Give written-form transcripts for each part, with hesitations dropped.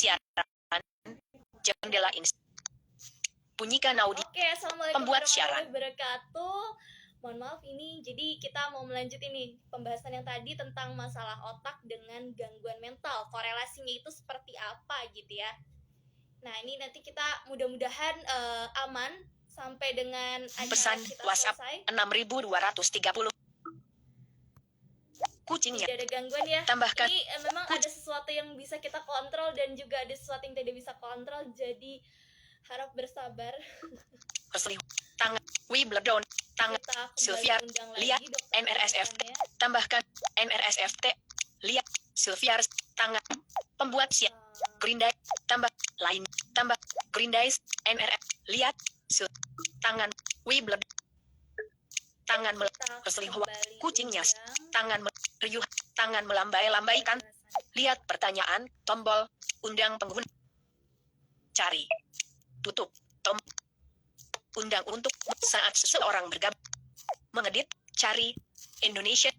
siaran, jendela bunyikan audio. Oke, assalamualaikum Pembuat siaran. warahmatullahi wabarakatuh. Mohon maaf, ini jadi kita mau melanjut ini pembahasan yang tadi tentang masalah otak dengan gangguan mental. Korelasinya itu seperti apa gitu ya. Nah, ini nanti kita mudah-mudahan aman sampai dengan acara Pesan kita WhatsApp selesai. 6230. Kucingnya. Tidak ada gangguan ya. Tambahkan. Ini memang ada sesuatu yang bisa kita kontrol dan juga ada sesuatu yang tidak bisa kontrol. Jadi harap bersabar. Tangan Wimbledon. Tangan Sylvia. Lihat NRSFT. Tambahkan NRSFT. Lihat Sylvia. Tangan pembuat siap. Green Day. Tambah lain. Tambah Green Day. NRS. Lihat tangan Wimbledon. Tangan berselingkuh. Kucingnya. Tangan riuh. Tangan melambai-lambaikan. Lihat pertanyaan. Tombol. Undang pengguna. Cari. Tutup. Undang untuk saat seseorang bergabung. Mengedit. Cari. Indonesia.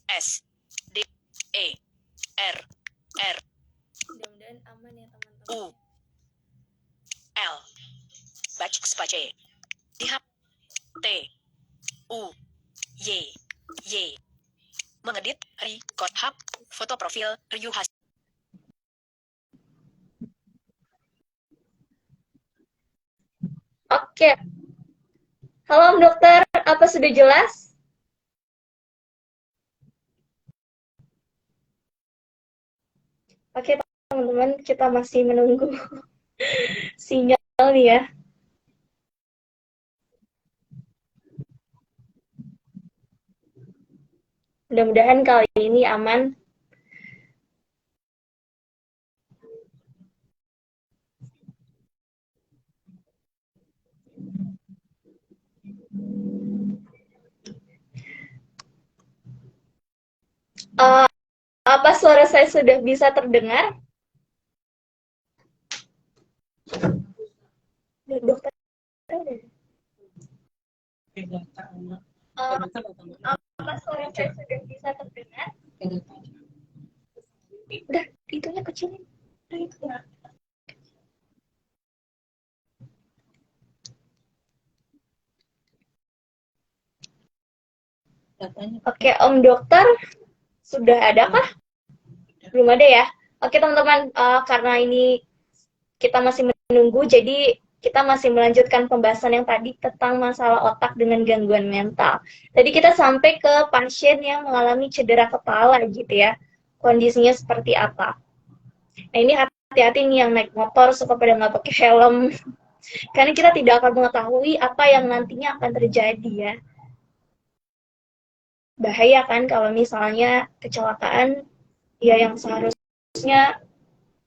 S. D. E. R. R. Mudah-mudahan aman ya teman-teman. U. L. Space. Dihap. T. U. Y. Y. Mengedit. Record hub. Foto profil. Riuh hasil. Oke. Halo Om Dokter, apa sudah jelas? Oke teman-teman, kita masih menunggu sinyal nih ya. Mudah-mudahan kali ini aman. Apa suara saya sudah bisa terdengar? Dokter, apa suara saya sudah bisa terdengar? Udah, itunya kecilin. Oke, Om Dokter, sudah ada kah? Belum ada ya? Oke teman-teman, karena ini kita masih menunggu, jadi kita masih melanjutkan pembahasan yang tadi tentang masalah otak dengan gangguan mental. Tadi kita sampai ke pasien yang mengalami cedera kepala gitu ya. Kondisinya seperti apa? Nah ini hati-hati nih yang naik motor suka pada nggak pakai helm. Karena kita tidak akan mengetahui apa yang nantinya akan terjadi ya. Bahaya kan kalau misalnya kecelakaan ya yang seharusnya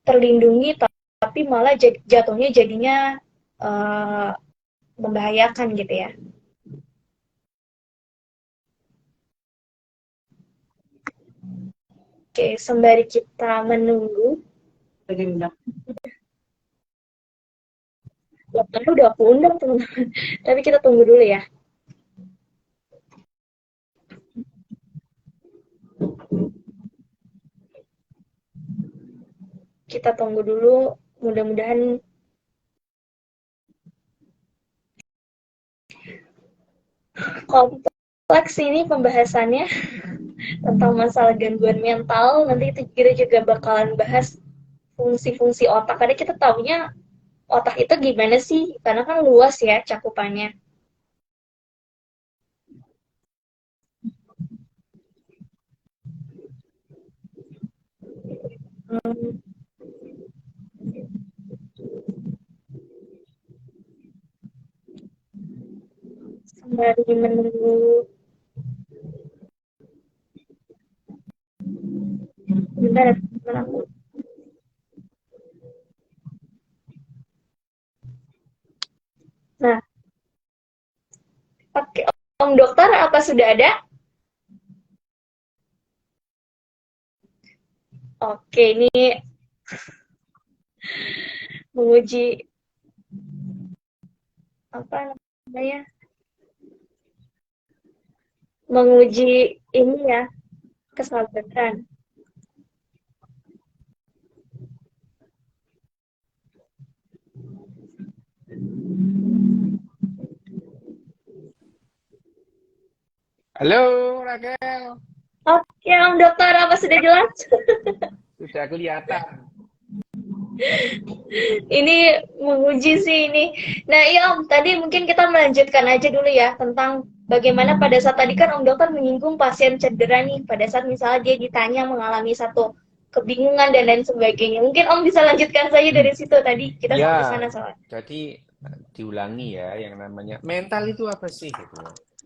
terlindungi tapi malah jatuhnya jadinya membahayakan gitu ya. Oke, sembari kita menunggu. Dokternya udah aku undang teman-teman, tapi kita tunggu dulu ya. Kita tunggu dulu, mudah-mudahan kompleks ini pembahasannya tentang masalah gangguan mental. Nanti kita juga bakalan bahas fungsi-fungsi otak. Karena kita taunya otak itu gimana sih? Karena kan luas ya cakupannya. Sembari menunggu bentar aku. Nah, oke, Om Dokter apa sudah ada? Oke, ini menguji apa namanya? Menguji ini ya, kesabaran. Halo Raquel, Oke, Om Dokter, apa sudah jelas? sudah kelihatan. Ini menguji sih ini. Nah, iya Om, tadi mungkin kita melanjutkan aja dulu ya tentang bagaimana pada saat tadi kan Om Dokter menyinggung pasien cedera nih, pada saat misalnya dia ditanya mengalami satu kebingungan dan lain sebagainya. Mungkin Om bisa lanjutkan saja dari situ tadi kita sampai Ya, sana soalnya. jadi diulangi ya, yang namanya mental itu apa sih gitu.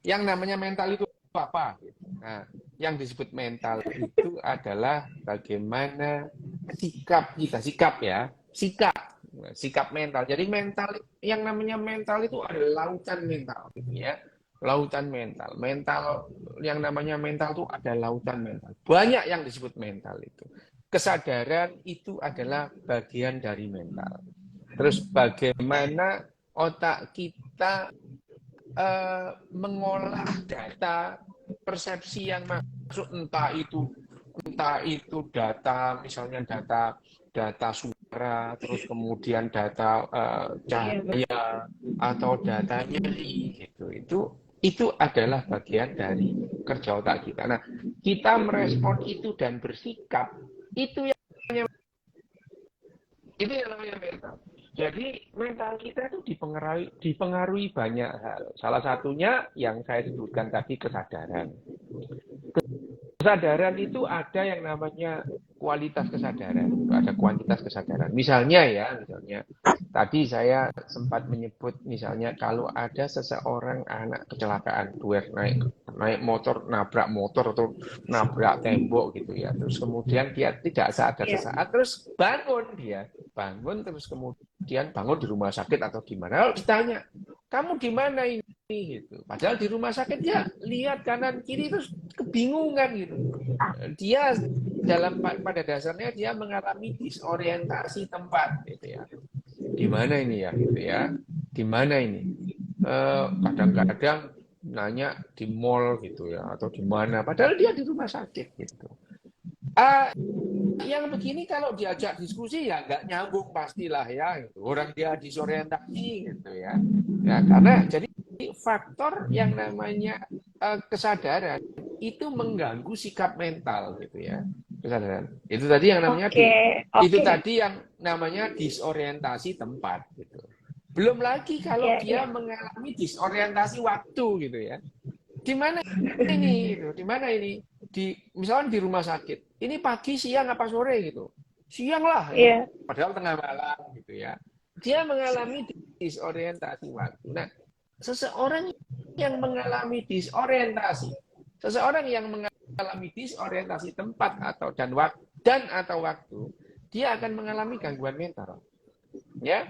Yang namanya mental itu apa gitu. Nah, yang disebut mental itu adalah bagaimana sikap kita, sikap ya, sikap mental. Jadi mental, yang namanya mental itu adalah lautan mental gitu ya. Lautan mental. Mental, yang namanya mental itu ada lautan mental. Banyak yang disebut mental itu. Kesadaran itu adalah bagian dari mental. Terus bagaimana otak kita mengolah data persepsi yang masuk, entah itu data, misalnya data suara, terus kemudian data Iya, betul. cahaya atau data nyeri gitu. Itu adalah bagian dari kerja otak kita. Nah, kita merespon itu dan bersikap itu yang namanya mental. Jadi mental kita itu dipengaruhi banyak hal. Salah satunya yang saya sebutkan tadi, kesadaran. Kesadaran itu ada yang namanya kualitas kesadaran, ada kuantitas kesadaran. Misalnya tadi saya sempat menyebut misalnya kalau ada seseorang anak kecelakaan, naik naik motor, nabrak motor atau nabrak tembok gitu ya. Terus kemudian dia tidak sadar Iya. sesaat, terus bangun terus kemudian bangun di rumah sakit atau gimana. Lalu ditanya, kamu di mana ini? Gitu. Padahal di rumah sakit dia lihat kanan kiri terus kebingungan gitu. Dia pada dasarnya dia mengalami disorientasi tempat gitu ya. Di mana ini ya gitu ya. Di mana ini? Kadang-kadang nanya di mall gitu ya atau di mana padahal dia di rumah sakit gitu. Yang begini kalau diajak diskusi ya nggak nyambung pastilah ya gitu. Orang dia disorientasi gitu ya. Ya karena jadi faktor yang namanya kesadaran itu mengganggu sikap mental gitu ya. Kesadaran. Itu tadi yang namanya Oke, itu oke. tadi yang namanya disorientasi tempat gitu. Belum lagi kalau Iya, iya. dia mengalami disorientasi waktu gitu ya. Di mana ini? Gitu. Di mana ini? Misalnya di rumah sakit. Ini pagi, siang, apa sore gitu. Siang lah ini. Iya. Padahal tengah malam gitu ya. Dia mengalami disorientasi waktu. Nah, seseorang yang mengalami disorientasi, seseorang yang mengalami disorientasi tempat atau waktu, dia akan mengalami gangguan mental. Ya,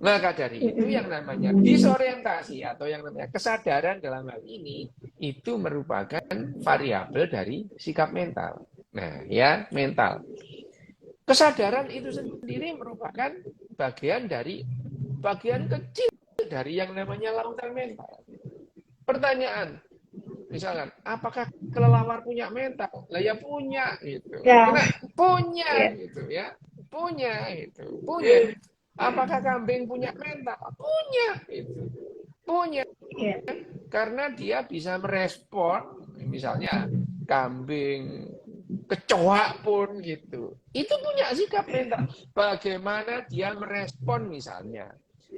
maka dari itu yang namanya disorientasi atau yang namanya kesadaran dalam hal ini itu merupakan variabel dari sikap mental. Nah, ya, mental. Kesadaran itu sendiri merupakan bagian kecil dari yang namanya lautan mental. Pertanyaan, misalkan, apakah kelelawar punya mental? Lah ya punya gitu. Ya, Kena punya iya. gitu ya. Punya itu, punya. Apakah kambing punya mental? Punya itu. Punya Iya. karena dia bisa merespon misalnya kambing kecoa pun gitu. Itu punya sikap mental. Bagaimana dia merespon misalnya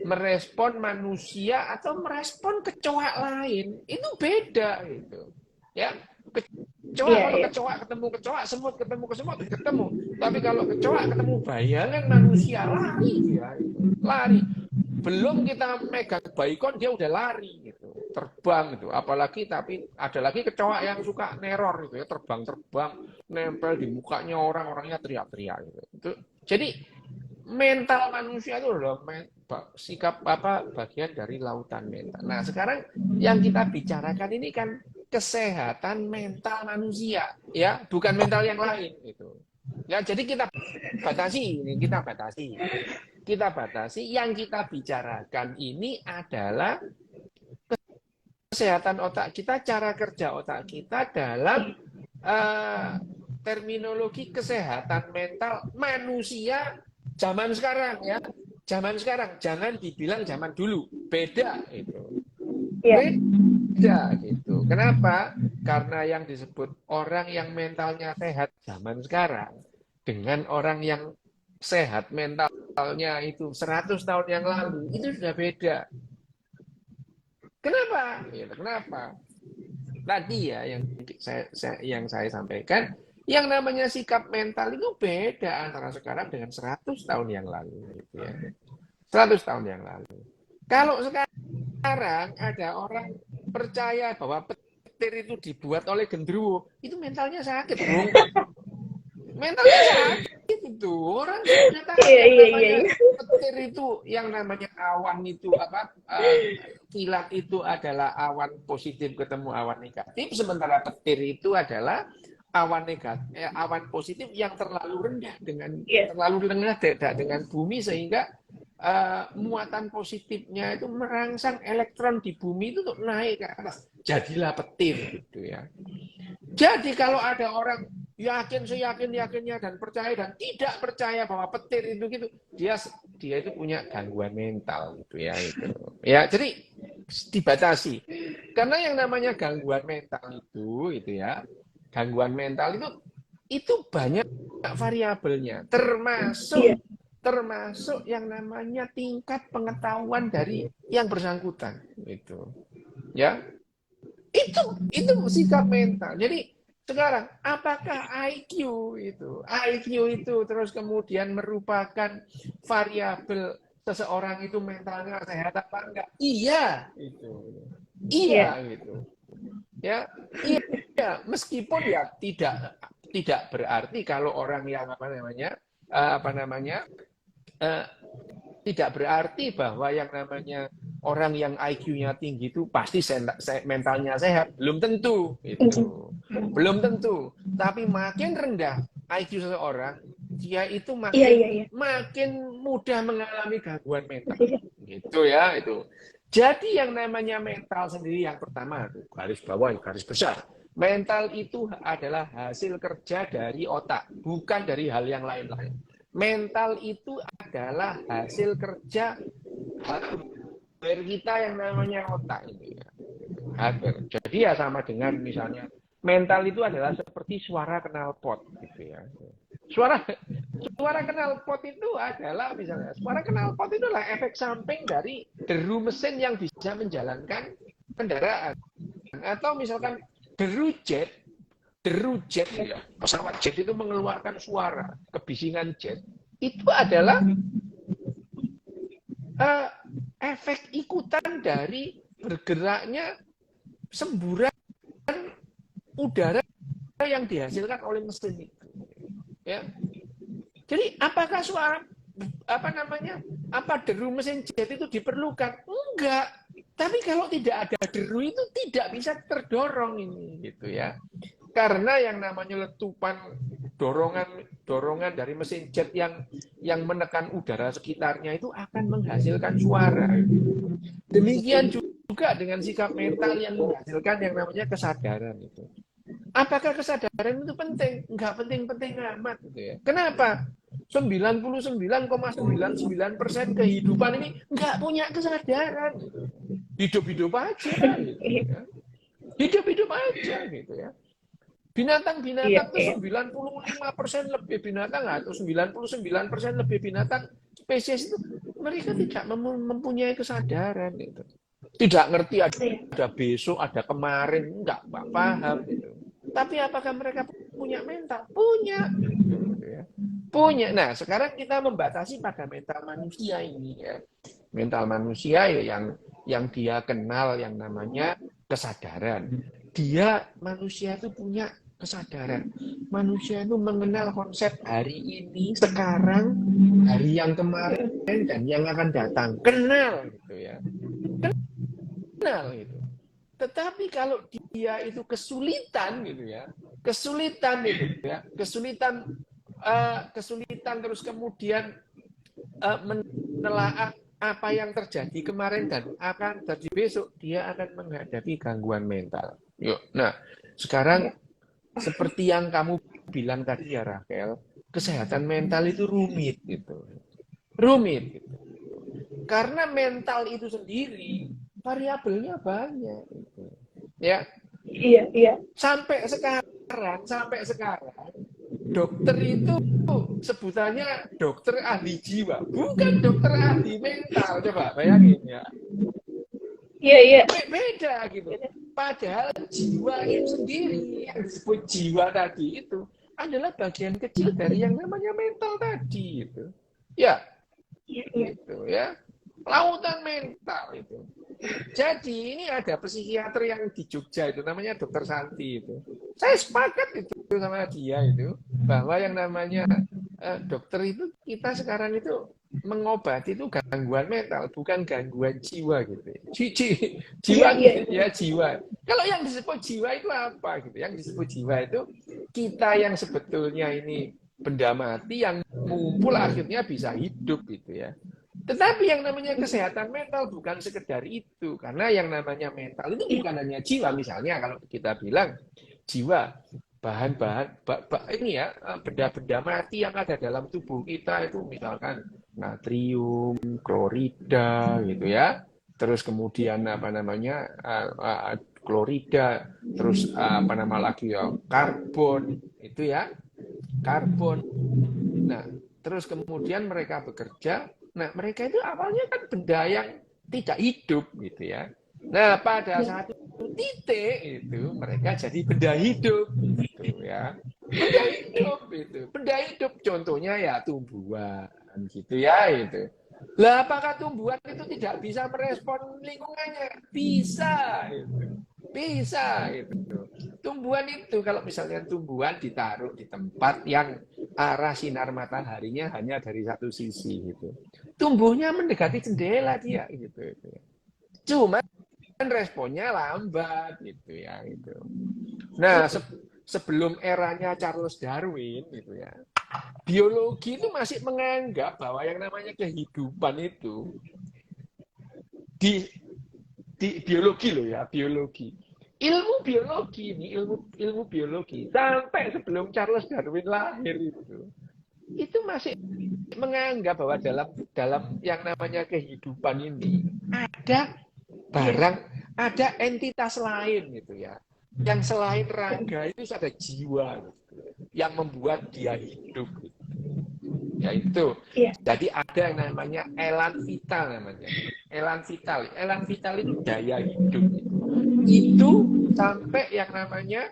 merespon manusia atau merespon kecoa lain itu beda gitu ya. Kecoa, Iya, kalau iya. kecoa ketemu kecoa, semut ketemu semut ketemu, tapi kalau kecoa ketemu bayangan manusia lari dia itu. Lari, belum kita megang baikon dia udah lari gitu, terbang gitu. Apalagi tapi ada lagi kecoa yang suka neror gitu ya, terbang nempel di mukanya orangnya teriak-teriak gitu. Jadi mental manusia itu adalah sikap apa bagian dari lautan mental. Nah, sekarang yang kita bicarakan ini kan kesehatan mental manusia, ya, bukan mental yang lain gitu. Ya, jadi kita batasi. Yang kita bicarakan ini adalah kesehatan otak kita, cara kerja otak kita dalam uh, terminologi kesehatan mental manusia zaman sekarang ya. Zaman sekarang, jangan dibilang zaman dulu. Beda itu. Iya. Beda gitu. Kenapa? Karena yang disebut orang yang mentalnya sehat zaman sekarang dengan orang yang sehat mentalnya itu 100 tahun yang lalu itu sudah beda. Kenapa? Ya, kenapa? Tadi ya yang saya sampaikan, yang namanya sikap mental itu beda antara sekarang dengan 100 tahun yang lalu gitu ya. 100 tahun yang lalu. Kalau sekarang ada orang percaya bahwa petir itu dibuat oleh genderuwo, itu mentalnya sakit, bro. Mentalnya sakit itu. Orang mengatakan Iya, yang iya, iya, namanya iya. petir itu, yang namanya awan itu kilat itu adalah awan positif ketemu awan negatif, sementara petir itu adalah awan negatif, awan positif yang terlalu rendah Iya. dengan bumi sehingga muatan positifnya itu merangsang elektron di bumi itu untuk naik ke atas. Jadilah petir gitu ya. Jadi kalau ada orang yakin seyakin-yakinnya dan percaya dan tidak percaya bahwa petir itu gitu, dia itu punya gangguan mental gitu ya itu. Ya, jadi dibatasi. Karena yang namanya gangguan mental itu ya, gangguan mental itu banyak variabelnya, Iya. termasuk yang namanya tingkat pengetahuan dari yang bersangkutan itu. Ya, itu sikap mental. Jadi sekarang apakah IQ itu terus kemudian merupakan variabel seseorang itu mentalnya sehat apa enggak? Iya, itu. Iya. Iya gitu. Ya, iya, meskipun ya tidak berarti kalau orang yang apa namanya eh, tidak berarti bahwa yang namanya orang yang IQ-nya tinggi itu pasti mentalnya sehat. Belum tentu. Itu. Belum tentu. Tapi makin rendah IQ seseorang, dia itu Iya, iya, iya. makin mudah mengalami gangguan mental. Iya. Gitu ya, itu. Jadi yang namanya mental sendiri yang pertama, garis bawah, garis besar. Mental itu adalah hasil kerja dari otak, bukan dari hal yang lain-lain. Mental itu adalah hasil kerja hardware kita yang namanya otak ini. Hardware. Jadi ya sama dengan misalnya mental itu adalah seperti suara knalpot gitu ya. Suara knalpot itu adalah misalnya suara knalpot itu adalah efek samping dari deru mesin yang bisa menjalankan kendaraan. Atau misalkan deru jet ya. Pesawat jet itu mengeluarkan suara, kebisingan jet. Itu adalah efek ikutan dari bergeraknya semburan udara yang dihasilkan oleh mesin itu. Ya. Jadi apakah suara apa deru mesin jet itu diperlukan? Enggak. Tapi kalau tidak ada deru itu tidak bisa terdorong ini gitu ya. Karena yang namanya letupan dorongan dari mesin jet yang menekan udara sekitarnya itu akan menghasilkan suara. Demikian juga dengan sikap mental yang menghasilkan yang namanya kesadaran itu. Apakah kesadaran itu penting? Enggak penting-penting amat gitu ya. Kenapa? 99,99% kehidupan ini enggak punya kesadaran. Hidup-hidup aja gitu ya. Hidup-hidup aja gitu ya. Binatang-binatang itu 95% lebih binatang atau 99% lebih binatang spesies itu mereka tidak mempunyai kesadaran gitu. Tidak ngerti ada besok, ada kemarin, enggak paham gitu. Tapi apakah mereka punya mental? Punya. Gitu ya. Punya. Nah, sekarang kita membatasi pada mental manusia ini ya. Mental manusia ya yang dia kenal yang namanya kesadaran. Manusia itu punya kesadaran. Manusia itu mengenal konsep hari ini, sekarang, hari yang kemarin, dan yang akan datang. Kenal gitu ya. Kenal gitu. Tetapi kalau dia itu kesulitan gitu ya, kesulitan terus kemudian menelaah apa yang terjadi kemarin dan akan terjadi besok, dia akan menghadapi gangguan mental. Yuk, nah sekarang seperti yang kamu bilang tadi ya Raquel, kesehatan mental itu rumit gitu, rumit. Gitu. Karena mental itu sendiri variabelnya banyak, gitu. Ya. Iya, iya. Sampai sekarang dokter itu sebutannya dokter ahli jiwa, bukan dokter ahli mental. Coba bayangin ya. Iya, iya. Beda gitu. Padahal jiwa itu sendiri, yang disebut jiwa tadi itu adalah bagian kecil dari yang namanya mental tadi itu. Ya, Iya, iya. gitu ya. Lautan mental itu. Jadi ini ada psikiater yang di Jogja itu namanya Dokter Santi itu. Saya sepakat itu sama dia itu bahwa yang namanya dokter itu kita sekarang itu mengobati itu gangguan mental bukan gangguan jiwa gitu. Iya, Jiwa iya. ya jiwa. Kalau yang disebut jiwa itu apa gitu? Yang disebut jiwa itu kita yang sebetulnya ini benda mati yang mengumpul akhirnya bisa hidup gitu ya. Tetapi yang namanya kesehatan mental bukan sekedar itu, karena yang namanya mental itu bukan hanya jiwa. Misalnya kalau kita bilang jiwa, bahan-bahan ini ya, benda-benda mati yang ada dalam tubuh kita itu misalkan natrium, klorida gitu ya. Terus kemudian apa namanya klorida, terus apa nama lagi ya karbon itu ya, karbon. Nah, terus kemudian mereka bekerja. Nah, mereka itu awalnya kan benda yang tidak hidup gitu ya. Nah, pada satu titik itu mereka jadi benda hidup gitu ya. Benda hidup itu. Benda hidup contohnya ya tumbuhan gitu ya itu. Lah apakah tumbuhan itu tidak bisa merespon lingkungannya? Bisa itu. Bisa itu. Tumbuhan itu kalau misalnya tumbuhan ditaruh di tempat yang arah sinar mataharinya hanya dari satu sisi gitu. Tumbuhnya mendekati jendela dia gitu. Cuma responnya lambat gitu ya gitu. Nah, sebelum eranya Charles Darwin gitu ya. Biologi itu masih menganggap bahwa yang namanya kehidupan itu di biologi loh ya, biologi. Ilmu biologi ini, ilmu biologi sampai sebelum Charles Darwin lahir itu masih menganggap bahwa dalam yang namanya kehidupan ini ada barang, ada entitas lain gitu ya. Yang selain raga itu ada jiwa gitu, yang membuat dia hidup gitu. Ya itu. Iya. Jadi ada yang namanya elan vital namanya. Elan vital itu daya hidup. Itu sampai yang namanya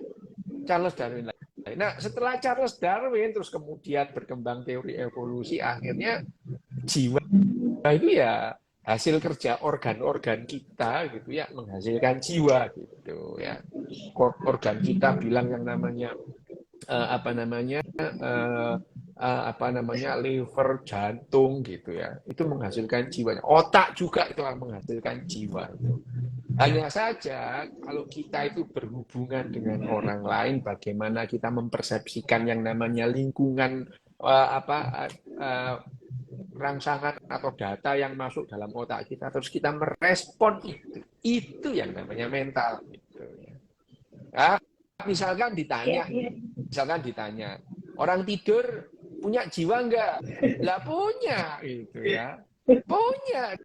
Charles Darwin. Nah, setelah Charles Darwin terus kemudian berkembang teori evolusi, akhirnya jiwa itu ya hasil kerja organ-organ kita gitu ya, menghasilkan jiwa gitu ya. Organ kita bilang yang namanya apa namanya liver, jantung gitu ya. Itu menghasilkan jiwanya. Otak juga itu menghasilkan jiwa. Hanya saja kalau kita itu berhubungan dengan orang lain, bagaimana kita mempersepsikan yang namanya lingkungan rangsangan atau data yang masuk dalam otak kita, terus kita merespon itu yang namanya mental. Gitu. Nah, misalkan ditanya, orang tidur punya jiwa enggak? Lah punya, gitu ya. Punya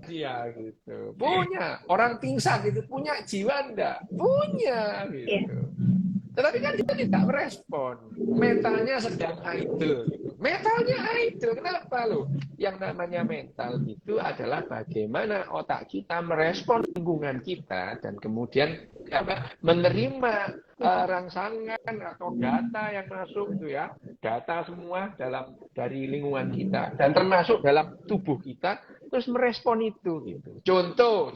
dia gitu. Punya. Orang pingsan gitu punya jiwa enggak? Punya gitu. Tetapi kan dia tidak merespon. Mentalnya sedang idle. Mentalnya idle. Kenapa loh? Yang namanya mental itu adalah bagaimana otak kita merespon lingkungan kita dan kemudian menerima rangsangan atau data yang masuk itu ya, data semua dari lingkungan kita dan termasuk dalam tubuh kita, terus merespon itu gitu. Contoh,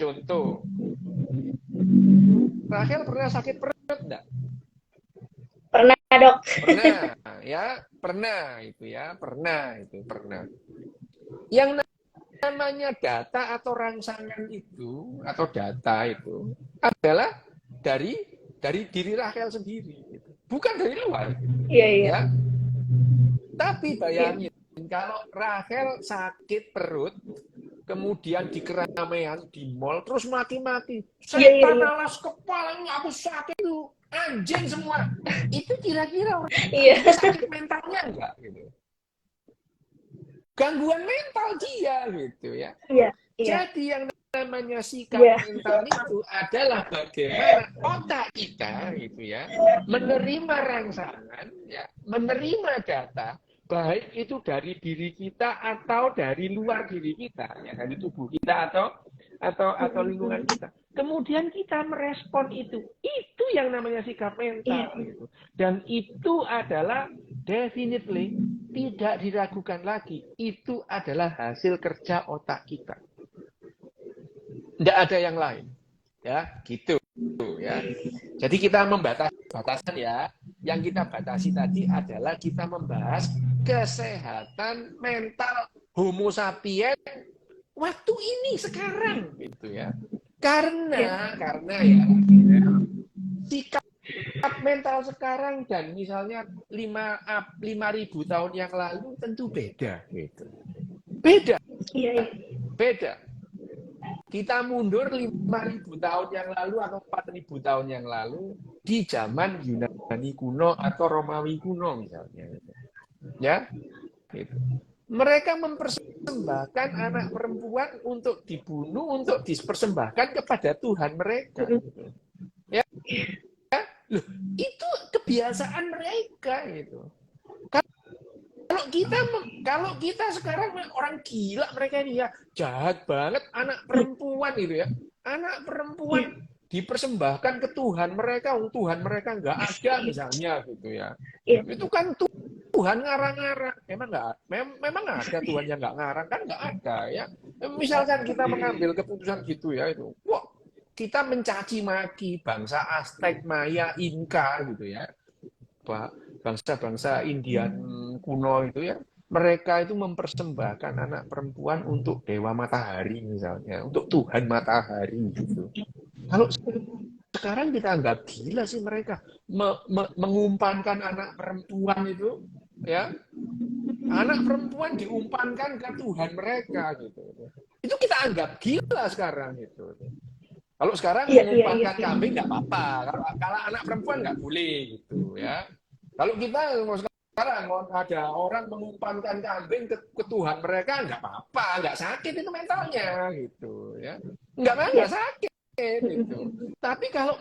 Rachel pernah sakit perut enggak? Pernah, Dok. Pernah pernah. Yang namanya data atau rangsangan itu atau data itu adalah dari diri Rachel sendiri, gitu. Bukan dari luar. Iya. Ya. Tapi bayangin kalau Rachel sakit perut, kemudian di keramaian di mall terus maki-maki, setan alas kepalanya aku sakit tuh. Anjing semua. Itu kira-kira orang sakit mentalnya enggak gitu. Gangguan mental dia gitu ya. Iya. Jadi yang namanya sikap Iya. mental itu adalah bagaimana otak kita gitu ya menerima rangsangan, ya, menerima data baik itu dari diri kita atau dari luar diri kita, ya, dari tubuh kita atau lingkungan kita. Kemudian kita merespon itu yang namanya sikap mental gitu. Dan itu adalah definitely tidak diragukan lagi, itu adalah hasil kerja otak kita. Tidak ada yang lain, ya gitu ya. Jadi kita batasan ya. Yang kita batasi tadi adalah kita membahas kesehatan mental Homo sapiens waktu ini sekarang, gitu ya. Karena ya sikap mental sekarang dan misalnya 5.000 tahun yang lalu tentu beda, gitu. Beda. Kita mundur 5.000 tahun yang lalu atau 4.000 tahun yang lalu di zaman Yunani kuno atau Romawi kuno misalnya, ya, gitu. Mereka mempersembahkan anak perempuan untuk dibunuh, untuk dipersembahkan kepada Tuhan mereka, gitu. Ya, loh, itu kebiasaan mereka, gitu. Kalau kita sekarang orang gila mereka ini ya, jahat banget anak perempuan gitu ya. Anak perempuan dipersembahkan ke Tuhan mereka, Tuhan mereka nggak ada misalnya gitu ya. Itu kan Tuhan ngarang-ngarang. Memang ada Tuhan yang nggak ngarang, kan nggak ada ya. Misalkan kita mengambil keputusan gitu ya itu. Wah, kita mencaci maki bangsa Aztec, Maya, Inka gitu ya. Bangsa-bangsa Indian kuno itu ya, mereka itu mempersembahkan anak perempuan untuk dewa matahari misalnya, untuk Tuhan matahari gitu. Kalau sekarang kita anggap gila sih mereka mengumpankan anak perempuan itu, ya, anak perempuan diumpankan ke Tuhan mereka gitu. Itu kita anggap gila sekarang gitu. Kalau sekarang mengumpankan kambing nggak apa-apa, kalau anak perempuan nggak boleh gitu ya. Kalau kita sekarang ada orang mengumpankan kambing ke Tuhan mereka, nggak apa-apa, nggak sakit itu mentalnya gitu ya, nggak sakit gitu. Tapi kalau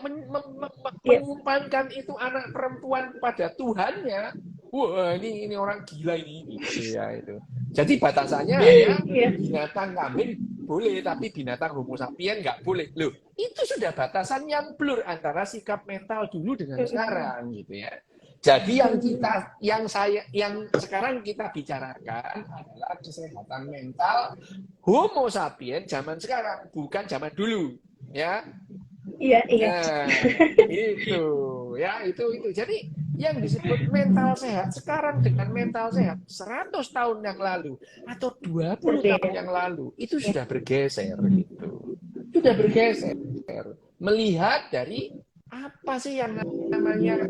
mengumpankan itu anak perempuan pada Tuhannya, wah ini orang gila ini gitu ya itu. Jadi batasannya hanya binatang kambing boleh, tapi binatang Homo sapiens nggak boleh. Loh, itu sudah batasan yang blur antara sikap mental dulu dengan sekarang gitu ya. Jadi yang sekarang kita bicarakan adalah kesehatan mental Homo sapiens zaman sekarang, bukan zaman dulu, ya. Iya. Nah, itu, ya itu. Jadi yang disebut mental sehat sekarang dengan mental sehat 100 tahun yang lalu atau 20 tahun yang lalu itu sudah bergeser gitu. Sudah bergeser. Melihat dari apa sih yang namanya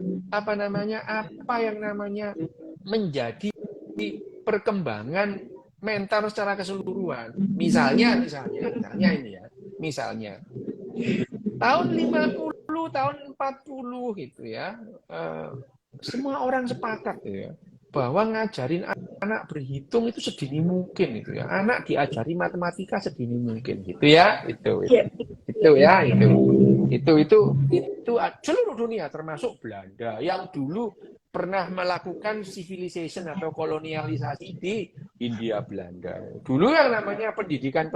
menjadi perkembangan mental secara keseluruhan. Misalnya ini ya. Misalnya tahun 50, tahun 40 gitu ya. Semua orang sepakat ya bahwa ngajarin anak berhitung itu sedini mungkin gitu ya. Anak diajari matematika sedini mungkin gitu ya. Itu seluruh dunia termasuk Belanda yang dulu pernah melakukan civilization atau kolonialisasi di Hindia Belanda. Dulu yang namanya pendidikan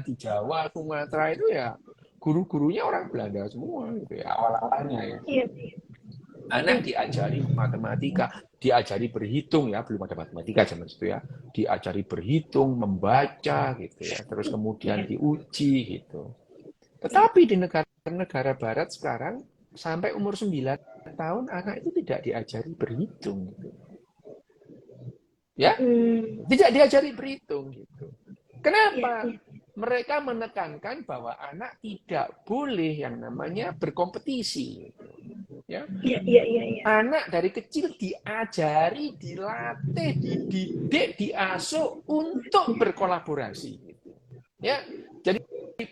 di Jawa, Sumatera itu ya guru-gurunya orang Belanda semua gitu ya, awal-awalnya ya. Anak diajari matematika, diajari berhitung ya, belum ada matematika zaman itu ya. Diajari berhitung, membaca gitu ya, terus kemudian diuji gitu. Tetapi di negara barat sekarang sampai umur 9 tahun anak itu tidak diajari berhitung gitu. Ya? Tidak diajari berhitung gitu. Kenapa? Mereka menekankan bahwa anak tidak boleh yang namanya berkompetisi. Ya? Anak dari kecil diajari, dilatih, dididik, diasuh untuk berkolaborasi. Ya, jadi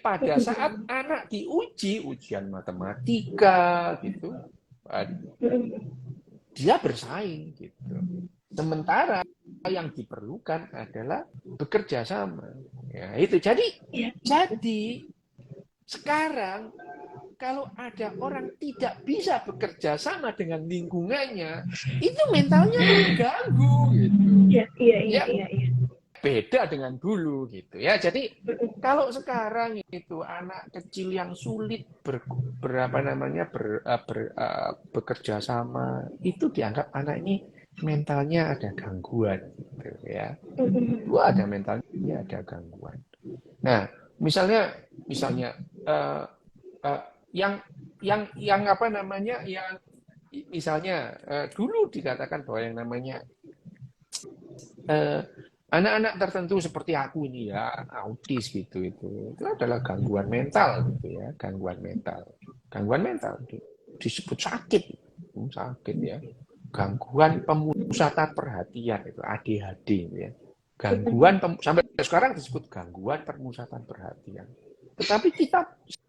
pada saat anak diuji ujian matematika gitu, dia bersaing gitu. Sementara yang diperlukan adalah bekerja sama. Ya, itu. Jadi Sekarang kalau ada orang tidak bisa bekerja sama dengan lingkungannya, itu mentalnya terganggu gitu. Iya, iya, iya, Ya, iya, iya. beda dengan dulu gitu ya. Jadi kalau sekarang itu anak kecil yang sulit bekerja sama, itu dianggap anak ini mentalnya ada gangguan gitu ya. Itu ada mentalnya ada gangguan. Nah, misalnya eh, eh, yang apa namanya yang misalnya dulu dikatakan bahwa yang namanya eh, anak-anak tertentu seperti aku ini ya autis gitu itu adalah gangguan mental gitu ya, gangguan mental disebut sakit ya, gangguan pemusatan perhatian itu ADHD ya, sampai sekarang disebut gangguan pemusatan perhatian. Tetapi kita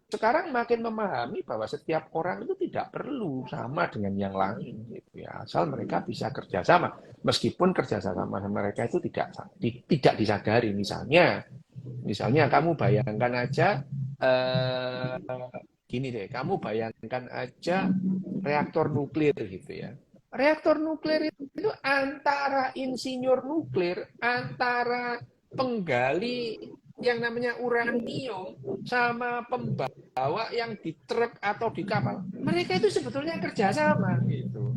sekarang makin memahami bahwa setiap orang itu tidak perlu sama dengan yang lain gitu ya, asal mereka bisa kerjasama, meskipun kerjasama mereka itu tidak disadari. Misalnya kamu bayangkan aja gini deh, kamu bayangkan aja reaktor nuklir gitu ya. Reaktor nuklir itu antara insinyur nuklir, antara penggali yang namanya uranium sama pembawa yang di truk atau di kapal, mereka itu sebetulnya kerjasama gitu.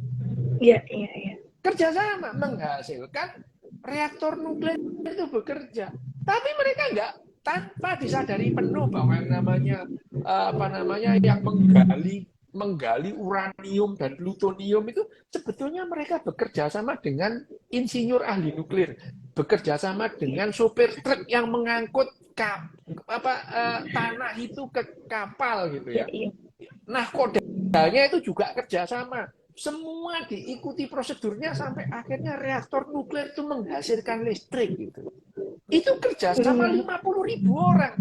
Iya, iya, iya. Kerjasama menghasilkan reaktor nuklir itu bekerja, tapi mereka enggak, tanpa disadari penuh bahwa yang namanya yang menggali uranium dan plutonium itu sebetulnya mereka bekerja sama dengan insinyur ahli nuklir, bekerja sama dengan sopir truk yang mengangkut tanah itu ke kapal gitu ya. Nah, kodanya itu juga kerjasama. Semua diikuti prosedurnya sampai akhirnya reaktor nuklir itu menghasilkan listrik gitu. Itu kerjasama 50.000 orang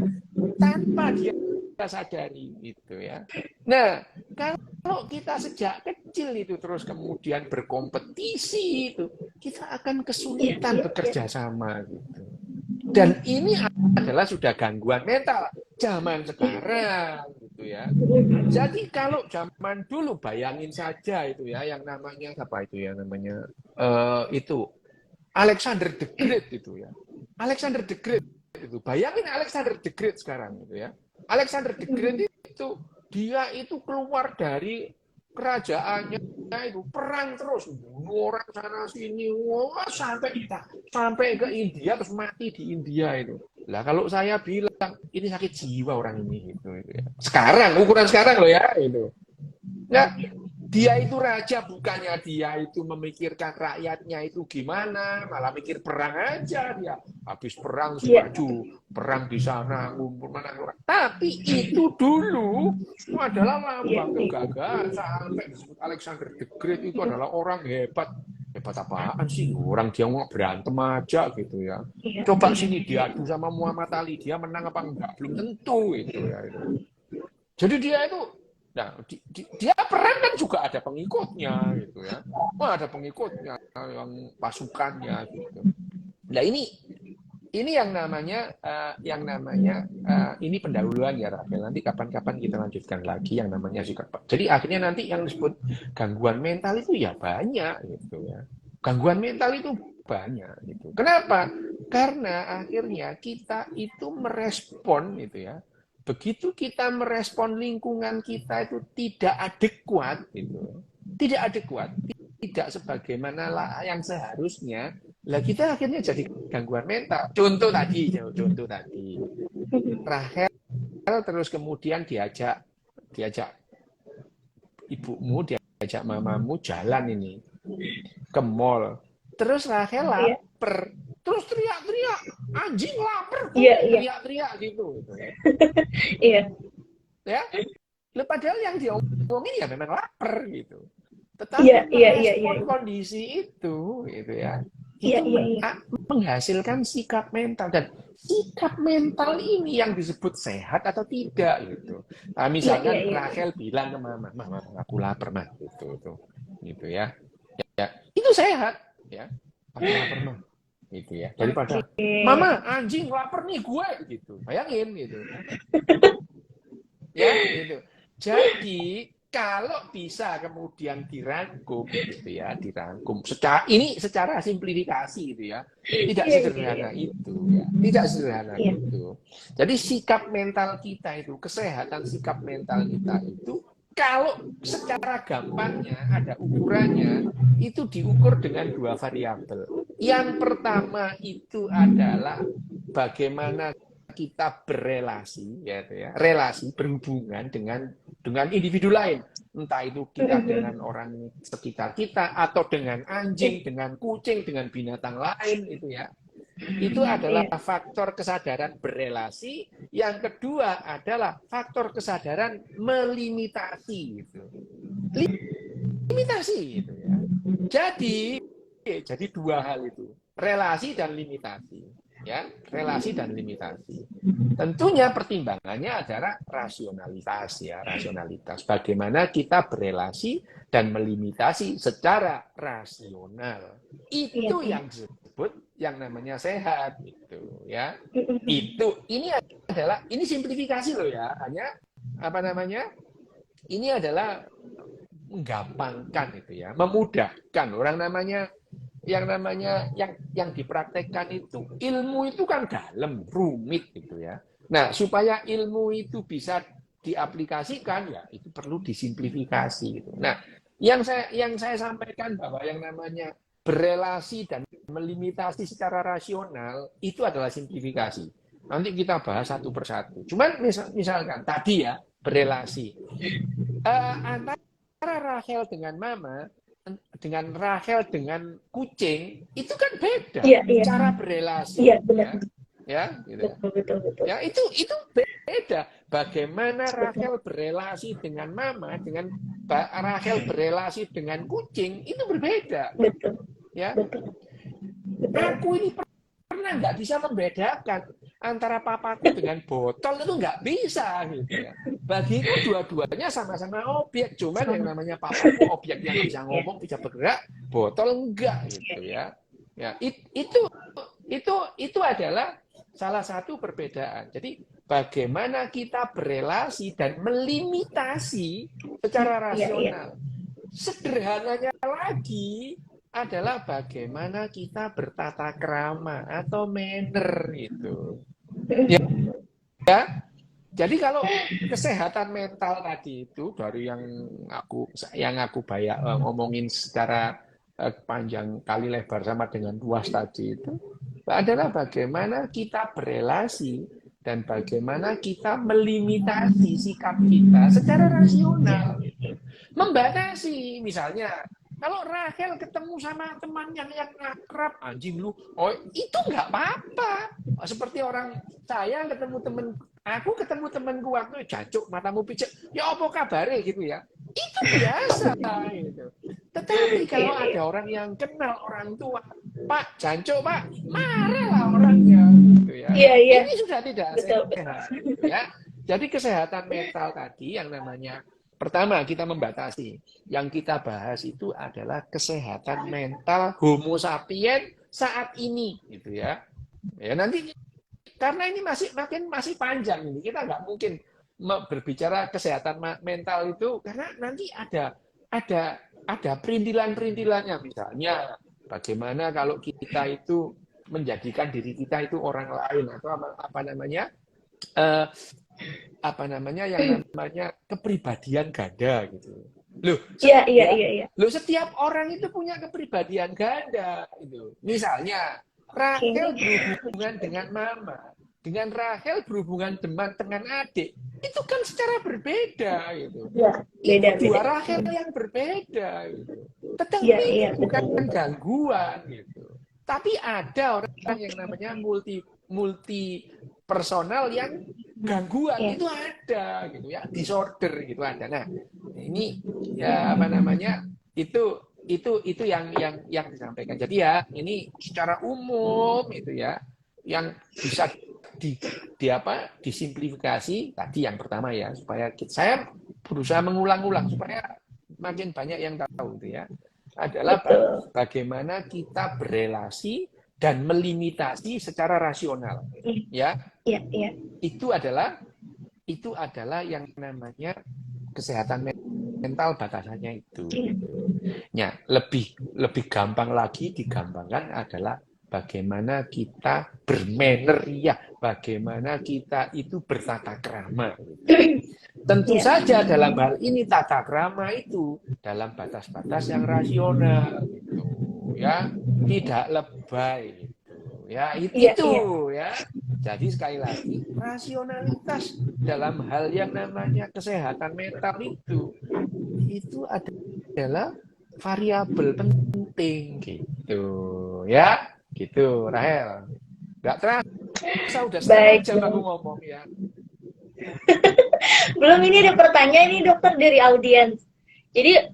tanpa dia sadari gitu ya. Nah, kalau kita sejak kecil itu terus kemudian berkompetisi itu, kita akan kesulitan bekerja sama gitu. Dan ini adalah sudah gangguan mental zaman sekarang gitu ya. Jadi kalau zaman dulu bayangin saja itu ya, yang namanya apa itu ya namanya itu Alexander the Great itu ya. Alexander the Great itu, bayangin Alexander the Great sekarang gitu ya. Alexander the Great itu dia itu keluar dari kerajaannya itu perang terus, bunuh orang sana sini, wah, sampai ke India terus mati di India itu. Lah kalau saya bilang ini sakit jiwa orang ini gitu ya. Sekarang ukuran sekarang loh ya itu. Nah, dia itu raja, bukannya dia itu memikirkan rakyatnya itu gimana, malah mikir perang aja dia. Habis perang maju, perang di sana, ngumpul menang. Tapi itu dulu itu adalah lambang kegagalan. Sampai disebut Alexander the Great itu adalah orang hebat. Hebat apaan sih? Orang dia mau berantem aja gitu ya. Coba sini diadu sama Muhammad Ali, dia menang apa enggak? Belum tentu gitu ya. Jadi dia itu, nah, dia perang kan juga ada pengikutnya gitu ya. Wah, ada pengikutnya yang pasukannya gitu. Nah, ini yang namanya ini pendahuluan ya Rafael. Nanti kapan-kapan kita lanjutkan lagi yang namanya sikap. Jadi akhirnya nanti yang disebut gangguan mental itu ya banyak gitu ya. Gangguan mental itu banyak gitu. Kenapa? Karena akhirnya kita itu merespon gitu ya. Begitu kita merespon lingkungan kita itu tidak adekuat gitu. Tidak adekuat, tidak sebagaimana yang seharusnya, lah kita akhirnya jadi gangguan mental. Contoh tadi Rahel terus kemudian diajak ibumu, diajak mamamu jalan ini ke mall. Terus Rahel lapar. Terus teriak-teriak, anjing lapar, teriak-teriak gitu. Iya. Ya, padahal yang diomongin ya memang lapar gitu. Tetapi merespon kondisi itu, gitu ya, itu menghasilkan sikap mental, dan sikap mental ini yang disebut sehat atau tidak gitu. Nah, misalkan Rachel bilang ke mama, aku lapar mah, gitu ya, itu sehat ya, aku lapar mah. Gitu ya, daripada mama anjing lapar nih gue gitu, bayangin gitu. Ya, gitu. Jadi kalau bisa kemudian dirangkum gitu ya, dirangkum secara simplifikasi gitu ya. Tidak Iya, iya, iya. sederhana itu ya. Tidak sederhana Iya. itu. Jadi sikap mental kita itu, kesehatan sikap mental kita itu kalau secara gampangnya ada ukurannya, itu diukur dengan dua variabel. Yang pertama itu adalah bagaimana kita berelasi, ya, relasi berhubungan dengan individu lain, entah itu kita dengan orang sekitar kita atau dengan anjing, dengan kucing, dengan binatang lain, itu ya. Itu adalah Iya. faktor kesadaran berelasi. Yang kedua adalah faktor kesadaran melimitasi, gitu. Limitasi, gitu ya. Jadi dua hal itu, relasi dan limitasi. Ya, relasi dan limitasi. Tentunya pertimbangannya adalah rasionalitas ya, rasionalitas. Bagaimana kita berelasi dan melimitasi secara rasional. Iya, Itu iya. yang disebut yang namanya sehat gitu ya. Ini simplifikasi loh ya, hanya apa namanya? Ini adalah menggampangkan itu ya, memudahkan orang namanya yang dipraktekkan itu ilmu itu kan dalam rumit gitu ya. Nah, supaya ilmu itu bisa diaplikasikan ya itu perlu disimplifikasi gitu. Nah, yang saya sampaikan bahwa yang namanya berelasi dan melimitasi secara rasional itu adalah simplifikasi. Nanti kita bahas satu persatu. Cuman misalkan tadi ya berelasi antara Rachel dengan Mama dengan Rachel dengan kucing itu kan beda Iya, iya. cara berelasi Iya, benar. ya gitu ya. Betul, betul, betul. Ya itu beda bagaimana Rachel berelasi dengan Mama dengan Rachel berelasi dengan kucing itu berbeda Betul, ya. betul. Betul. Aku ini pernah nggak bisa membedakan antara papaku dengan botol itu nggak bisa gitu ya. Bagiku dua-duanya sama-sama objek, cuman yang namanya papaku objek yang bisa ngomong, bisa bergerak, botol enggak gitu ya. Ya, itu adalah salah satu perbedaan. Jadi bagaimana kita berelasi dan melimitasi secara rasional. Sederhananya lagi adalah bagaimana kita bertata krama atau manner itu. Ya, jadi kalau kesehatan mental tadi itu dari yang aku ngomongin secara panjang kali lebar sama dengan luas tadi itu adalah bagaimana kita berelasi dan bagaimana kita melimitasi sikap kita secara rasional. Membatasi misalnya kalau Rachel ketemu sama temannya yang akrab, anjing lu, oh itu nggak apa-apa. Seperti orang saya ketemu temanku waktu jancuk matamu pijak, ya apa kabarnya gitu ya. Itu biasa gitu. Tetapi kalau ada orang yang kenal orang tua, Pak jancuk Pak, marahlah orangnya gitu ya. Iya, iya. Ini sudah tidak Betul, sehat ya. Jadi kesehatan mental tadi yang namanya pertama, kita membatasi. Yang kita bahas itu adalah kesehatan mental Homo sapien saat ini, gitu ya. Ya nanti karena ini masih panjang ini, kita nggak mungkin berbicara kesehatan mental itu karena nanti ada perintilan-perintilannya, misalnya bagaimana kalau kita itu menjadikan diri kita itu orang lain atau apa namanya yang namanya kepribadian ganda gitu. Loh, Iya. Loh setiap orang itu punya kepribadian ganda gitu. Misalnya Rachel berhubungan dengan mama, dengan Rachel berhubungan dengan adik. Itu kan secara berbeda gitu. Ya, beda, itu dua beda. Rachel yang berbeda gitu. Tetapi Iya, bukan betul. gangguan gitu. Tapi ada orang yang namanya multi personal yang gangguan itu ada gitu ya, disorder gitu ada. Nah, ini ya apa namanya? Itu yang disampaikan. Jadi ya, ini secara umum itu ya yang bisa disimplifikasi tadi yang pertama ya, supaya saya berusaha mengulang-ulang supaya makin banyak yang tahu itu ya. Adalah bagaimana kita berelasi dan melimitasi secara rasional. Ya. Iya. Itu adalah itu adalah yang namanya kesehatan mental batasannya itu. Ya, lebih gampang lagi digampangkan adalah bagaimana kita bermanner ya, bagaimana kita itu bertata krama. Tentu saja dalam hal ini tata krama itu dalam batas-batas yang rasional, gitu, ya, tidak lebay, gitu, ya, itu, ya. Jadi sekali lagi rasionalitas dalam hal yang namanya kesehatan mental itu adalah variabel penting, gitu, ya, gitu, Rahel. Nggak terasa udah setengah Baik, jam aku ngomong ya. belum, ini ada pertanyaan nih dokter dari audiens. Jadi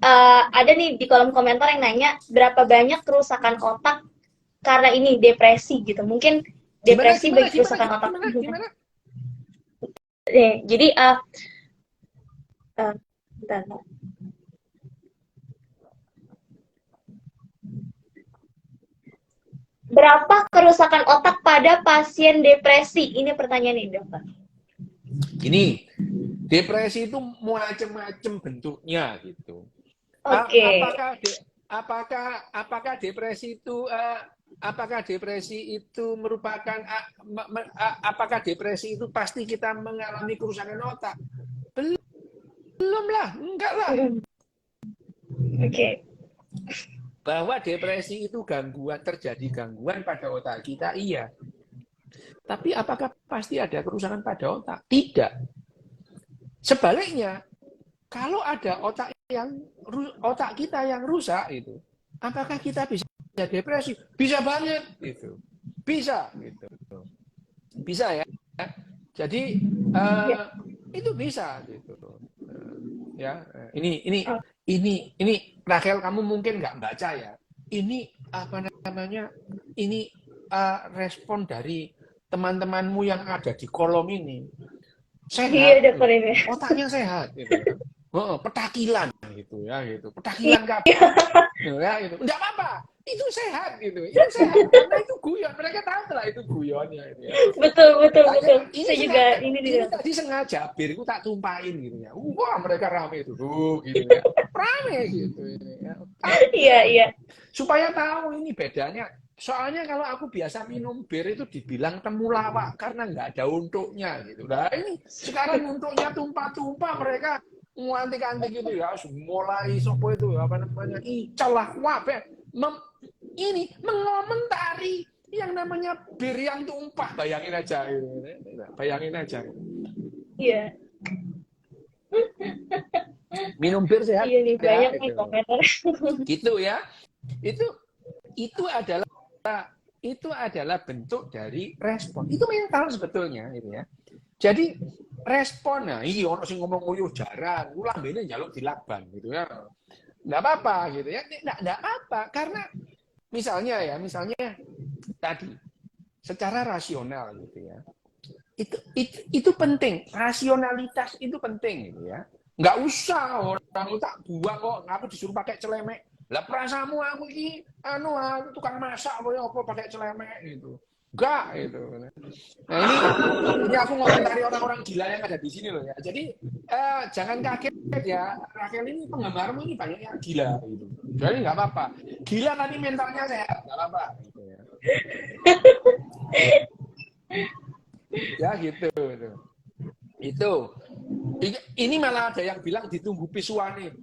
ada nih di kolom komentar yang nanya berapa banyak kerusakan otak karena ini depresi gitu. Mungkin depresi bagi kerusakan otak. Gimana? Jadi bentar. Berapa kerusakan otak pada pasien depresi? Ini pertanyaan nih dokter. Gini, depresi itu macam-macam bentuknya gitu. Oke. Apakah depresi itu merupakan apakah depresi itu pasti kita mengalami kerusakan otak? Belum lah, enggak lah. Oke. Bahwa depresi itu terjadi gangguan pada otak kita, iya. Tapi apakah pasti ada kerusakan pada otak? Tidak. Sebaliknya, kalau ada otak kita yang rusak itu, apakah kita bisa depresi? Bisa banget gitu. Bisa gitu. Bisa ya. Jadi itu bisa gitu. Ya, ini Rachel, kamu mungkin nggak baca ya. Ini apa namanya? Ini respon dari teman-temanmu yang ada di kolom ini. Sehat, iya, dokter ini. otaknya sehat gitu ya. Petakilan gitu ya, gitu. Petakilan kabeh. Ya gitu. Enggak apa-apa. Itu sehat gitu. Itu sehat karena itu guyon. Mereka tahu lah itu guyonnya gitu ya. Betul. Ini Saya juga ini tadi sengaja aku tak tumpahin gitu ya. Wah, mereka rame itu gitu ya. Rame gitu ya. Iya. Supaya tahu ini bedanya. Soalnya kalau aku biasa minum bir itu dibilang temulawak karena nggak ada untuknya gitu. Nah ini sekarang untuknya tumpah-tumpah, mereka ngantik-antik gitu ya. Mulai sopo itu apa namanya icalah wabe ini mengomentari yang namanya bir yang tumpah. Bayangin aja gitu. Bayangin aja. Iya. Minum bir sehat. Iya nih, banyak ya, nih gitu. komentar. Gitu ya. Itu adalah bentuk dari respon. Itu mental sebetulnya gitu ya. Jadi respon, nah iya orang sing ngomong uyuh jarang, lambene njaluk dilakban gitu ya. Enggak apa-apa gitu ya. Enggak apa karena misalnya tadi secara rasional gitu ya. Itu penting, rasionalitas itu penting gitu ya. Enggak usah orang tak buang kok, aku disuruh pakai celemek. Lah perasamu aku ini tukang masak apa pakai celemek gitu. Enggak gitu. Nah ini aku ngomentari orang-orang gila yang ada di sini loh ya. Jadi jangan kaget ya, Rachel ini penggemarmu ini banyak yang gila gitu. Jadi nggak apa-apa. Gila tapi mentalnya sehat, nggak apa-apa gitu ya. Ya gitu. Itu. Ini malah ada yang bilang ditunggu pisuane.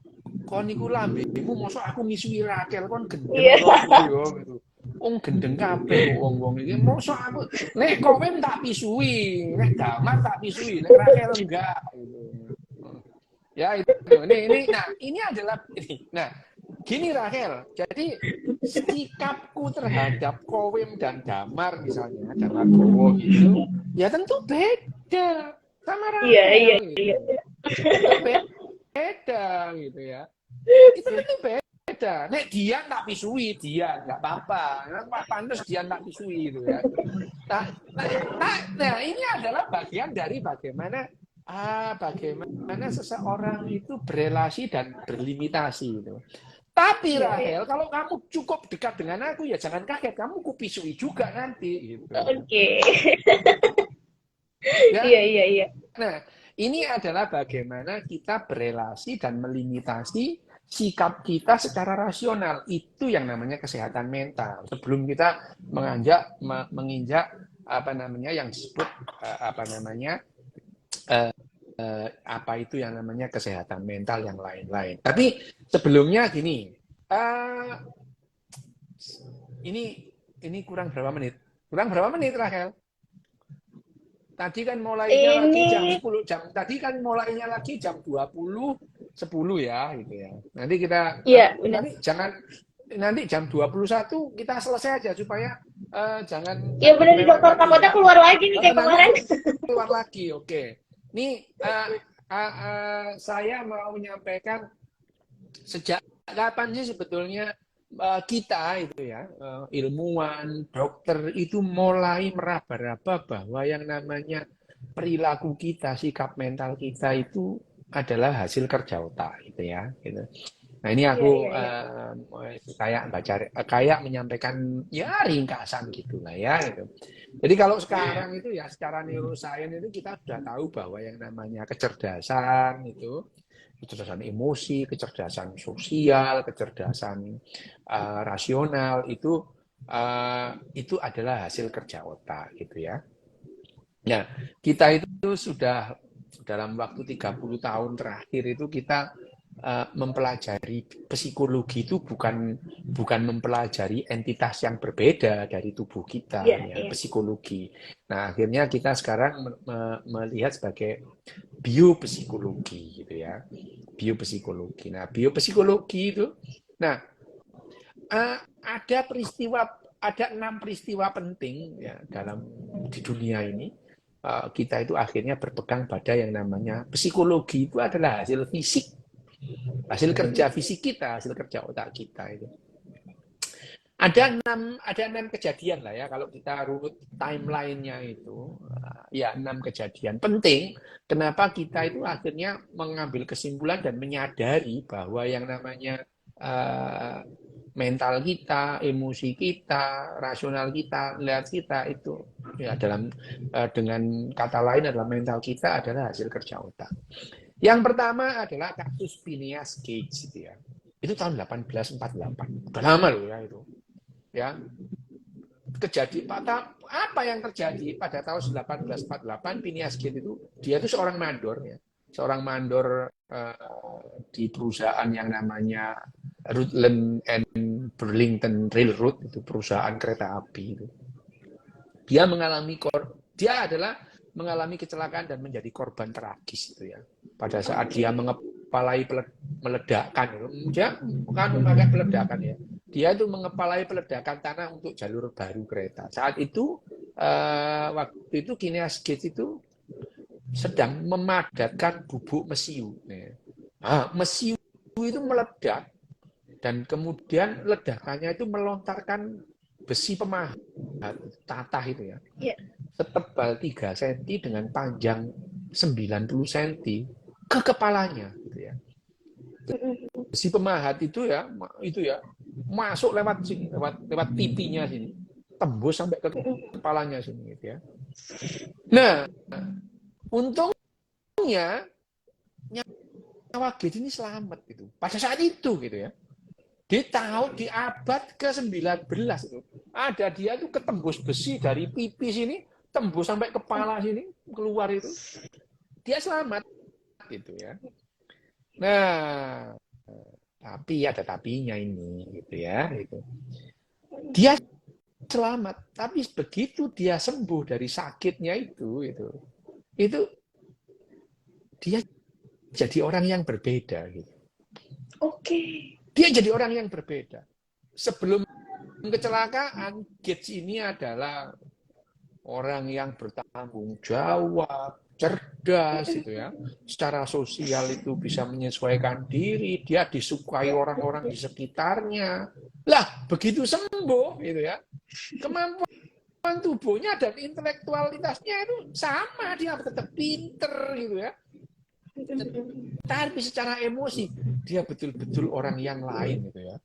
Kon niku lambemu mosok aku misui Rachel kon gendeng kok gitu. Wong gendeng kabeh wong-wong iki. Mosok aku nek kowe tak pisui, nek Damar tak pisui, nek Rachel enggak gitu. Ya itu. Ini adalah ini. Nah, gini Rachel. Jadi sikapku terhadap Kowem dan Damar misalnya, Damar Gowo gitu, ya tentu beda sama Rachel. Iya. Beda gitu ya. Itu beda. Nek Dian tak pisui, Dian nggak apa-apa. Pantes Dian tak pisui gitu ya. Nah, ini adalah bagian dari bagaimana seseorang itu berelasi dan berlimitasi gitu. Tapi Rachel, kalau kamu cukup dekat dengan aku ya jangan kaget, kamu kupisui juga nanti gitu. Oke. Ya? Iya. Nah, Ini adalah bagaimana kita berelasi dan melimitasi sikap kita secara rasional. Itu yang namanya kesehatan mental. Sebelum kita menginjak apa namanya yang disebut apa itu yang namanya kesehatan mental yang lain-lain. Tapi sebelumnya gini, ini kurang berapa menit? Kurang berapa menit, Rahel? Tadi kan mulainya lagi jam 10 tadi kan mulainya lagi jam 20.10 ya gitu ya. Nanti kita nanti jam 21 kita selesai aja supaya jangan benar dokter, takutnya keluar lagi nih kayak kemarin. Keluar lagi, oke. Nih saya mau menyampaikan sejak kapan sih sebetulnya kita itu ya, ilmuwan, dokter itu mulai meraba-raba bahwa yang namanya perilaku kita, sikap mental kita itu adalah hasil kerja otak gitu ya. Gitu. Nah ini aku kayak menyampaikan ya ringkasan gitulah ya. Gitu. Jadi kalau sekarang itu ya secara neuroscience itu kita sudah tahu bahwa yang namanya kecerdasan itu, kecerdasan emosi, kecerdasan sosial, kecerdasan rasional itu adalah hasil kerja otak gitu ya. Nah, kita itu sudah dalam waktu 30 tahun terakhir itu kita mempelajari psikologi itu bukan mempelajari entitas yang berbeda dari tubuh kita, psikologi. Nah, akhirnya kita sekarang melihat sebagai biopsikologi gitu ya, biopsikologi. Nah, biopsikologi itu, nah ada 6 peristiwa penting ya di dunia ini. Kita itu akhirnya berpegang pada yang namanya psikologi itu adalah hasil fisik. Hasil kerja fisik kita, hasil kerja otak kita itu. Ada 6 kejadian lah ya kalau kita runut timeline-nya itu. Ya 6 kejadian penting. Kenapa kita itu akhirnya mengambil kesimpulan dan menyadari bahwa yang namanya mental kita, emosi kita, rasional kita, lihat kita itu ya dengan kata lain adalah mental kita adalah hasil kerja otak. Yang pertama adalah kasus Phineas Gage gitu ya. Itu tahun 1848. Udah lama loh ya itu. Ya. Apa yang terjadi pada tahun 1848 Phineas Gage itu dia itu seorang mandor ya. Seorang mandor di perusahaan yang namanya Rutland and Burlington Railroad, itu perusahaan kereta api itu. Dia mengalami kecelakaan dan menjadi korban tragis itu ya. Pada saat dia mengepalai peledakan itu, dia bukan memakai peledakan ya. Dia itu mengepalai peledakan tanah untuk jalur baru kereta. Saat itu waktu itu Phineas Gage itu sedang memadatkan bubuk mesiu. Mesiu itu meledak dan kemudian ledakannya itu melontarkan besi pemahat tatah itu ya. Setebal 3 cm dengan panjang 90 cm ke kepalanya gitu ya. Besi pemahat itu ya masuk lewat sini, lewat pipinya sini, tembus sampai ke kepalanya sini gitu ya. Nah, untungnya nyawa Gage ini selamat gitu. Pada saat itu gitu ya. Di abad ke-19 itu ada dia tuh ketembus besi dari pipi sini tembus sampai kepala sini keluar itu dia selamat gitu ya. Nah, tapi ada tapinya ini gitu ya gitu. Dia selamat, tapi begitu dia sembuh dari sakitnya itu dia jadi orang yang berbeda gitu. Dia jadi orang yang berbeda. Sebelum kecelakaan, Gage ini adalah orang yang bertanggung jawab, cerdas gitu ya. Secara sosial itu bisa menyesuaikan diri, dia disukai orang-orang di sekitarnya. Lah, begitu sembuh gitu ya. Kemampuan tubuhnya dan intelektualitasnya itu sama, dia tetap pinter gitu ya. Tapi secara emosi dia betul-betul orang yang lain gitu ya.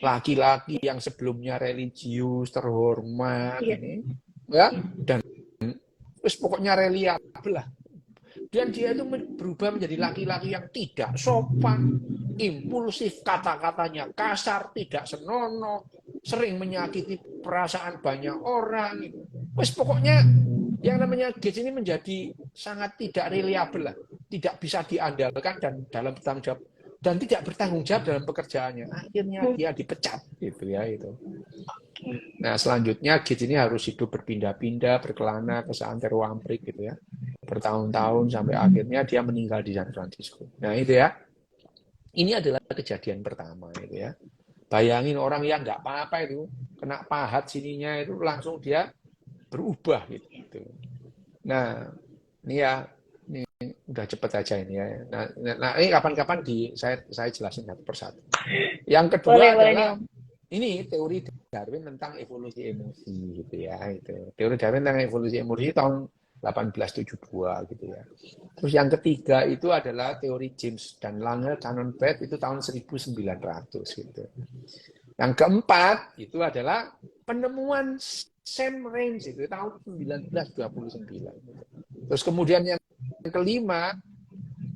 Laki-laki yang sebelumnya religius, terhormat ini ya, dan pokoknya reliabel lah. Kemudian dia itu berubah menjadi laki-laki yang tidak sopan, impulsif, kata-katanya kasar, tidak senonoh, sering menyakiti perasaan banyak orang. Wes pokoknya yang namanya Gates ini menjadi sangat tidak reliable lah, tidak bisa diandalkan dan dalam bertanggung jawab dan tidak bertanggung jawab dalam pekerjaannya. Akhirnya dia dipecat gitu ya itu. Nah selanjutnya Gates ini harus hidup berpindah-pindah, berkelana ke seantero Amrik gitu ya, bertahun-tahun sampai akhirnya dia meninggal di San Francisco. Nah itu ya, ini adalah kejadian pertama itu ya. Bayangin orang yang nggak apa-apa itu kena pahat sininya itu langsung dia berubah gitu. Nah ini ya, ini udah cepet aja ini ya. Nah ini kapan-kapan saya jelasin satu persatu. Yang kedua adalah ini teori Darwin tentang evolusi emosi gitu ya. Itu teori Darwin tentang evolusi emosi tahun 1872 gitu ya. Terus yang ketiga itu adalah teori James dan Lange Cannon Bed itu tahun 1900 gitu. Yang keempat itu adalah penemuan Sam Raines itu tahun 1929. Terus kemudian yang kelima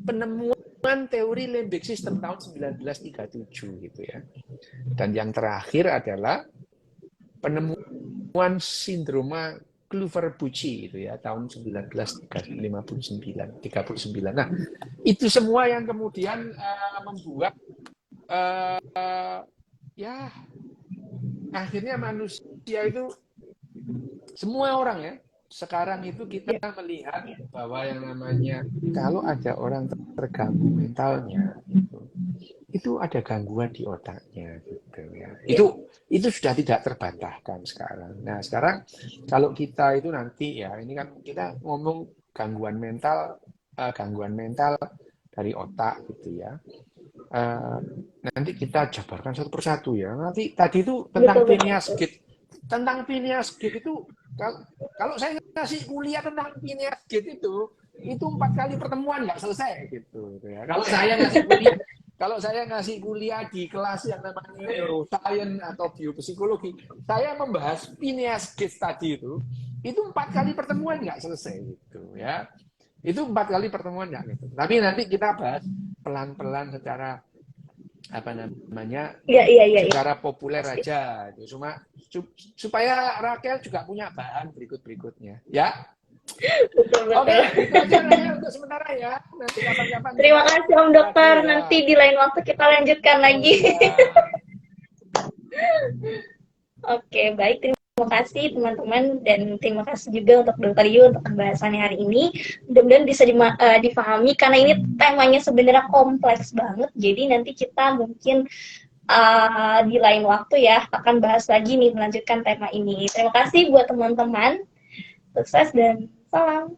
penemuan teori limbic system tahun 1937 gitu ya. Dan yang terakhir adalah penemuan sindroma Kluver-Bucy itu ya tahun 1959. Nah, itu semua yang kemudian membuat ya akhirnya manusia itu semua orang ya sekarang itu kita melihat bahwa yang namanya kalau ada orang terganggu mentalnya itu ada gangguan di otaknya gitu ya. Itu sudah tidak terbantahkan sekarang. Nah, sekarang kalau kita itu nanti ya ini kan kita ngomong gangguan mental dari otak gitu ya. Nanti kita jabarkan satu persatu ya. Nanti tadi itu tentang Phineas Gage. Tentang Phineas Gage itu kalau saya ngasih kuliah tentang Phineas Gage itu 4 kali pertemuan nggak selesai gitu ya. Kalau saya ngasih kuliah di kelas yang namanya neuroscience atau biopsikologi, saya membahas Phineas Gage tadi itu 4 kali pertemuan nggak selesai gitu ya. Itu 4 kali pertemuan nggak gitu. Tapi nanti kita bahas pelan-pelan secara apa namanya secara populer aja cuma supaya Raquel juga punya bahan berikutnya ya. Oke, itu aja Raquel untuk sementara ya. Nanti kapan-kapan terima kasih Om Dokter ya. Nanti di lain waktu kita lanjutkan lagi Oke, baik, terima kasih teman-teman dan terima kasih juga untuk Dr. Yu untuk pembahasannya hari ini. Mudah-mudahan bisa difahami karena ini temanya sebenarnya kompleks banget. Jadi nanti kita mungkin di lain waktu ya akan bahas lagi nih melanjutkan tema ini. Terima kasih buat teman-teman. Sukses dan salam.